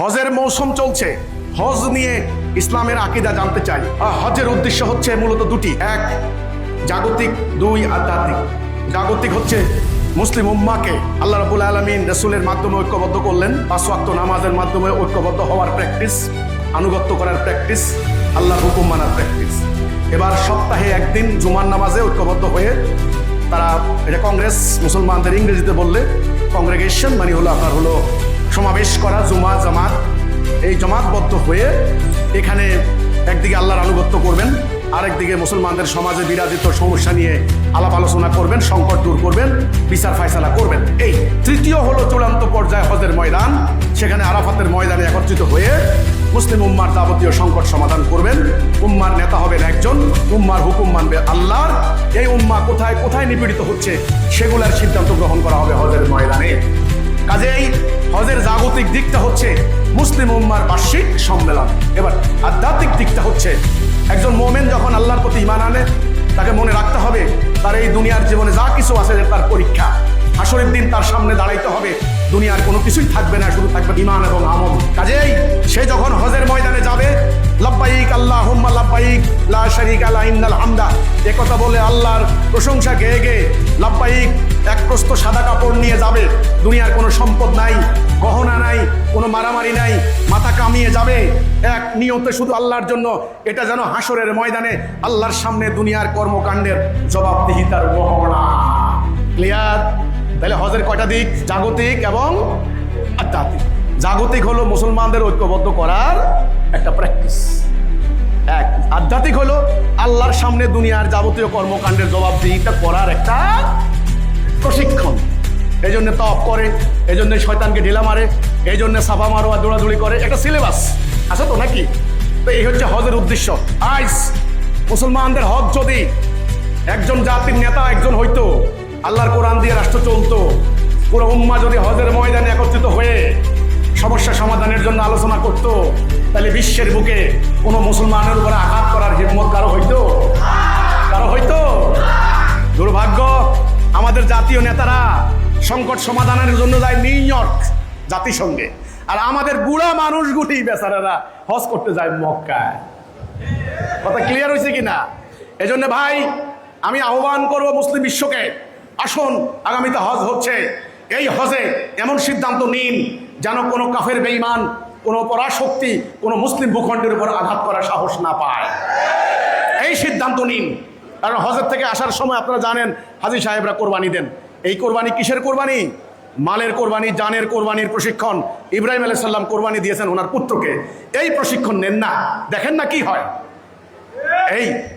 হজের মৌসুম চলছে। হজ নিয়ে ইসলামের আকীদা জানতে চাই। হজের উদ্দেশ্য হচ্ছে মূলত দুটি, এক জাগতিক, দুই আধ্যাত্মিক। জাগতিক হচ্ছে মুসলিম উম্মাকে আল্লাহ রাব্বুল আলামিন রাসূলের মাধ্যমে ঐক্যবদ্ধ করলেন। 5 ওয়াক্ত নামাজের মাধ্যমে ঐক্যবদ্ধ হওয়ার প্র্যাকটিস, আনুগত্য করার প্র্যাকটিস, আল্লাহর হুকুম মানার প্র্যাকটিস। এবার সপ্তাহে একদিন জুমার নামাজে ঐক্যবদ্ধ হয়ে তারা, এটা কংগ্রেস মুসলমানদের ইংরেজিতে বললে কংগ্রেগেশন, মানে হলো আপনার হলো সমাবেশ করা, জুমা জামাত। এই জমাতবদ্ধ হয়ে এখানে একদিকে আল্লাহর আনুগত্য করবেন, আরেকদিকে মুসলমানদের সমাজে বিরাজিত সমস্যা নিয়ে আলাপ আলোচনা করবেন, সংকট দূর করবেন, বিচার ফায়সালা করবেন। এই তৃতীয় হলো চূড়ান্ত পর্যায়ে হজের ময়দান। সেখানে আরাফাতের ময়দানে একত্রিত হয়ে মুসলিম উম্মার যাবতীয় সংকট সমাধান করবেন। উম্মার নেতা হবেন একজন, উম্মার হুকুম মানবে আল্লাহর। এই উম্মা কোথায় কোথায় নিপীড়িত হচ্ছে সেগুলোর সিদ্ধান্ত গ্রহণ করা হবে হজের ময়দানে। কাজেই হজের জাগতিক দিকটা হচ্ছে মুসলিম উম্মার বার্ষিক সম্মেলন। এবার আধ্যাত্মিক দিকটা হচ্ছে একজন মোমেন যখন আল্লাহর প্রতি ঈমান আনে, তাকে মনে রাখতে হবে তার এই দুনিয়ার জীবনে যা কিছু আছে তার পরীক্ষা। হাসরের দিন তার সামনে দাঁড়াইতে হবে, দুনিয়ার কোনো কিছুই থাকবে না, শুধু থাকবে ঈমান এবং আমল। কাজেই সে যখন হজের ময়দানে যাবে, লাব্বাইক আল্লাহুম্মা লাব্বাইক লা শারীকা লা ইন্নাল হামদা, এ কথা বলে আল্লাহর প্রশংসা গেয়ে গেয়ে লাব্বাইক এক প্রস্ত সাদা কাপড় নিয়ে যাবে। দুনিয়ার কোনো সম্পদ নাই, গহনা নাই, কোনো মারামারি নাই, মাথা কামিয়ে যাবে এক নিয়তে শুধু আল্লাহর জন্য। এটা যেন হাসরের ময়দানে আল্লাহর সামনে দুনিয়ার কর্মকাণ্ডের জবাবদিহিতার মহড়া। ক্লিয়ার? তাহলে হজের কয়টা দিক? জাগতিক এবং আধ্যাত্মিক। জাগতিক হলো মুসলমানদের ঐক্যবদ্ধ করার একটা প্র্যাকটিস, এক। আধ্যাত্মিক হলো আল্লাহর সামনে দুনিয়ার যাবতীয় কর্মকাণ্ডের জবাবদিহিতা করার একটা প্রশিক্ষণ। এই জন্য তপ করে, এই জন্য শয়তানকে ঢিলা মারে, এই জন্য সাফা মারোয়া দৌড়াদৌড়ি করে, একটা সিলেবাস আছে তো নাকি? তো এই হচ্ছে হজের উদ্দেশ্য। আজ মুসলমানদের হজ যদি একজন জাতির নেতা একজন হইতো, আল্লাহর কোরআন দিয়ে রাষ্ট্র চলতো, পুরো উম্মাহ যদি হজের ময়দানে একত্রিত হয়ে সমস্যা সমাধানের জন্য আলোচনা করত, তাহলে বিশ্বের বুকে কোনো মুসলমানের উপরে আঘাত করার হিম্মত কারো হইতো? কারো হইতো? দুর্ভাগ্য, আমাদের জাতীয় নেতারা সংকট সমাধানের জন্য যায় নিউ ইয়র্ক জাতিসংঘে, আর আমাদের বুড়া মানুষগুলি বেচারারা হজ করতে যায় মক্কায়। কথা ক্লিয়ার হয়েছে কিনা? এই জন্য ভাই আমি আহ্বান করব মুসলিম বিশ্বকে, আসুন আগামীতে হজ হচ্ছে, এই হজে এমন সিদ্ধান্ত নিন যেন কোনো কাফের বেঈমান, কোনো পরাশক্তি কোনো মুসলিম ভূখণ্ডের উপর আঘাত করার সাহস না পায়। এই সিদ্ধান্ত নিন। কারণ হজের থেকে আসার সময় আপনারা জানেন হাজী সাহেবরা কোরবানি দেন। এই কোরবানি কিসের কোরবানি? মালের কোরবানি, জানের কোরবানির প্রশিক্ষণ। ইব্রাহিম আলাইহিস সালাম কোরবানি দিয়েছেন ওনার পুত্রকে। এই প্রশিক্ষণ নেন না, দেখেন না কি হয়।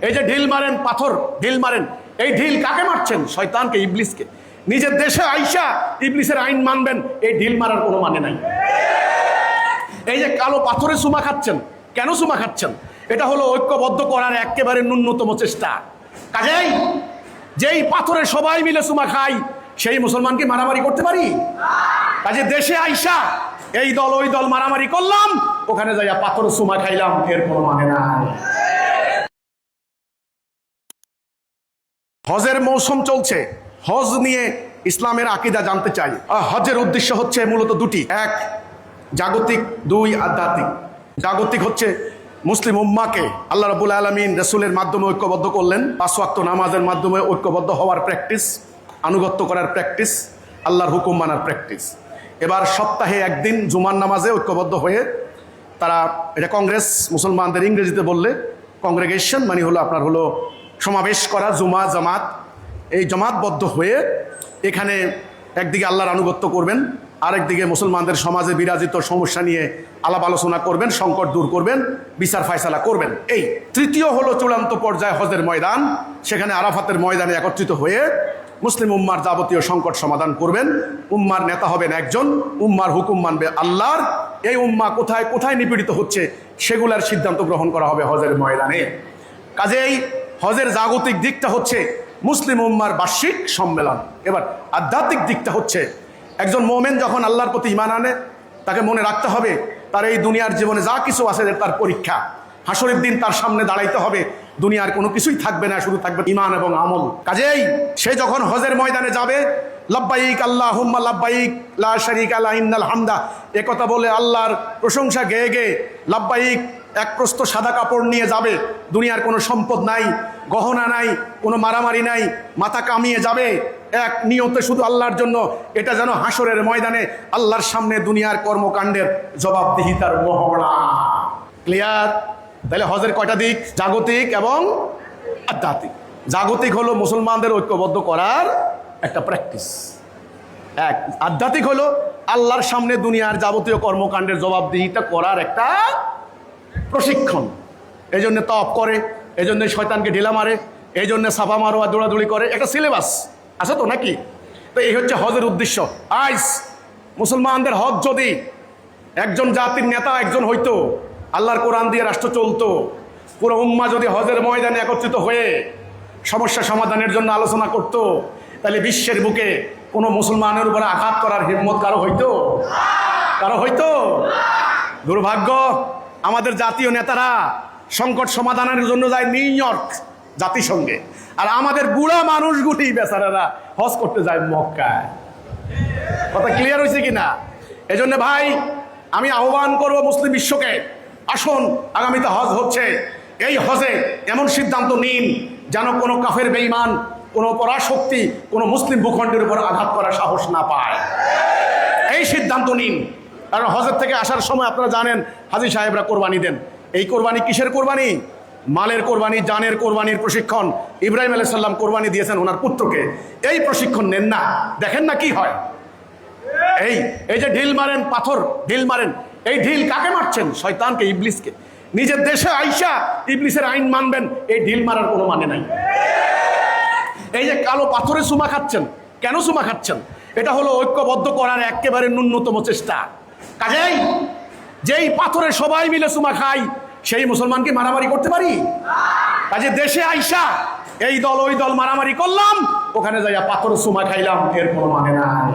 এই যে ঢিল মারেন, পাথর ঢিল মারেন, এই ঢিল কাকে মারছেন? শয়তানকে, ইবলিসকে। নিজের দেশে আইসা ইবলিসের আইন মানবেন, এই ঢিল মারার কোনো মানে নাই। এই যে কালো পাথরে চুমা খাচ্ছেন, কেন চুমা খাচ্ছেন? এটা হলো ঐক্যবদ্ধ করার একেবারে ন্যূনতম চেষ্টা। কাজেই যেই পাথরে সবাই মিলে চুমা খাই, সেই মুসলমানকে মারামারি করতে পারি? কাজে দেশে আইসা এই দল ওই দল মারামারি করলাম, ওখানে যাইয়া পাথরে চুমা খাইলাম, এর কোনো মানে নাই। হজের মৌসুম চলছে। হজ নিয়ে ইসলামের আকীদা জানতে চাই। হজের উদ্দেশ্য হচ্ছে মূলত দুটি, এক জাগতিক, দুই আধ্যাত্মিক। জাগতিক হচ্ছে মুসলিম উম্মাকে আল্লাহ রাব্বুল আলামিন রাসূলের মাধ্যমে ঐক্যবদ্ধ করলেন। 5 ওয়াক্ত নামাজের মাধ্যমে ঐক্যবদ্ধ হওয়ার প্র্যাকটিস, আনুগত্য করার প্র্যাকটিস, আল্লাহর হুকুম মানার প্র্যাকটিস। এবার সপ্তাহে একদিন জুমার নামাজে ঐক্যবদ্ধ হয়ে তারা, এটা কংগ্রেস মুসলমানদের ইংরেজিতে বললে কংগ্রেগেশন, মানে হলো আপনার হলো সমাবেশ করা, জুমা জামাত। এই জমাতবদ্ধ হয়ে এখানে একদিকে আল্লাহর আনুগত্য করবেন, আরেকদিকে মুসলমানদের সমাজে বিরাজিত সমস্যা নিয়ে আলাপ আলোচনা করবেন, সংকট দূর করবেন, বিচার ফায়সালা করবেন। এই তৃতীয় হলো চূড়ান্ত পর্যায়ে হজের ময়দান। সেখানে আরাফাতের ময়দানে একত্রিত হয়ে মুসলিম উম্মার যাবতীয় সংকট সমাধান করবেন। উম্মার নেতা হবেন একজন, উম্মার হুকুম মানবে আল্লাহর। এই উম্মা কোথায় কোথায় নিপীড়িত হচ্ছে সেগুলোর সিদ্ধান্ত গ্রহণ করা হবে হজের ময়দানে। কাজেই হজের জাগতিক দিকটা হচ্ছে মুসলিম উম্মার বার্ষিক সম্মেলন। এবার আধ্যাত্মিক দিকটা হচ্ছে একজন মোমেন যখন আল্লাহর প্রতি ঈমান আনে, তাকে মনে রাখতে হবে তার এই দুনিয়ার জীবনে যা কিছু আছে তার পরীক্ষা। হাসরের দিন তার সামনে দাঁড়াইতে হবে, দুনিয়ার কোনো কিছুই থাকবে না, শুধু থাকবে ঈমান এবং আমল। কাজেই সে যখন হজের ময়দানে যাবে, লাব্বাইক আল্লাহুম্মা লাব্বাইক লা শারীকা লা ইন্নাল হামদা, একথা বলে আল্লাহর প্রশংসা গেয়ে গেয়ে লাব্বাইক এক প্রস্ত সাদা কাপড় নিয়ে যাবে। দুনিয়ার কোনো সম্পদ নাই, গহনা নাই, কোনো মারামারি নাই, মাথা কামিয়ে যাবে এক নিয়তে শুধু আল্লাহর জন্য। এটা যেন হাসরের ময়দানে আল্লাহর সামনে দুনিয়ার কর্মকাণ্ডের জবাবদিহিতার মহড়া। ক্লিয়ার? তাহলে হজের কয়টা দিক? জাগতিক এবং আধ্যাত্মিক। জাগতিক হলো মুসলমানদের ঐক্যবদ্ধ করার একটা প্র্যাকটিস, এক। আধ্যাত্মিক হলো আল্লাহর সামনে দুনিয়ার যাবতীয় কর্মকাণ্ডের জবাবদিহিতা করার একটা প্রশিক্ষণ। এই জন্য তওয়াফ করে, এই জন্য শয়তানকে ঢিলা মারে, এই জন্য সাফা মারোয়া দৌড়াদৌড়ি করে, একটা সিলেবাস আছে তো নাকি? তো এই হচ্ছে হজের উদ্দেশ্য। আজ মুসলমানদের হজ যদি একজন জাতির নেতা একজন হইতো, আল্লাহর কোরআন দিয়ে রাষ্ট্র চলতো, পুরো উম্মাহ যদি হজের ময়দানে একত্রিত হয়ে সমস্যা সমাধানের জন্য আলোচনা করত, তাহলে বিশ্বের বুকে কোনো মুসলমানের উপরে আঘাত করার হিম্মত কারো হইতো? কারো হইতো? দুর্ভাগ্য, আমাদের জাতীয় নেতারা সংকট সমাধানের জন্য যায় নিউ ইয়র্ক জাতিসংঘে, আর আমাদের বুড়া মানুষগুলি বেচারারা হজ করতে যায় মক্কায়। কথা ক্লিয়ার হয়েছে কিনা? এই জন্য ভাই আমি আহ্বান করব মুসলিম বিশ্বকে, আসুন আগামীতে হজ হচ্ছে, এই হজে এমন সিদ্ধান্ত নিন যেন কোনো কাফের বেঈমান, কোনো পরাশক্তি কোনো মুসলিম ভূখণ্ডের উপর আঘাত করার সাহস না পায়। এই সিদ্ধান্ত নিন। কারণ হজের থেকে আসার সময় আপনারা জানেন হাজী সাহেবরা কোরবানি দেন। এই কোরবানি কিসের কোরবানি? মালের কোরবানি, জানের কোরবানির প্রশিক্ষণ। ইব্রাহিম আলাইহিস সালাম কোরবানি দিয়েছেন ওনার পুত্রকে। এই প্রশিক্ষণ নেন না, দেখেন না কি হয়। এই যে ঢিল মারেন, পাথর ঢিল মারেন, এই ঢিল কাকে মারছেন? শয়তানকে, ইবলিসকে। নিজের দেশে আইসা ইবলিসের আইন মানবেন, এই ঢিল মারার কোনো মানে নাই। এই যে কালো পাথরে চুমা খাচ্ছেন, কেন চুমা খাচ্ছেন? এটা হলো ঐক্যবদ্ধ করার একেবারে ন্যূনতম চেষ্টা। কাজেই যেই পাথরে সবাই মিলে চুমা খাই, সেই মুসলমানকে মারামারি করতে পারি? কাজে দেশে আইসা এই দল ওই দল মারামারি করলাম, ওখানে যাইয়া পাথর চুমা খাইলাম, এর কোনো মানে নাই।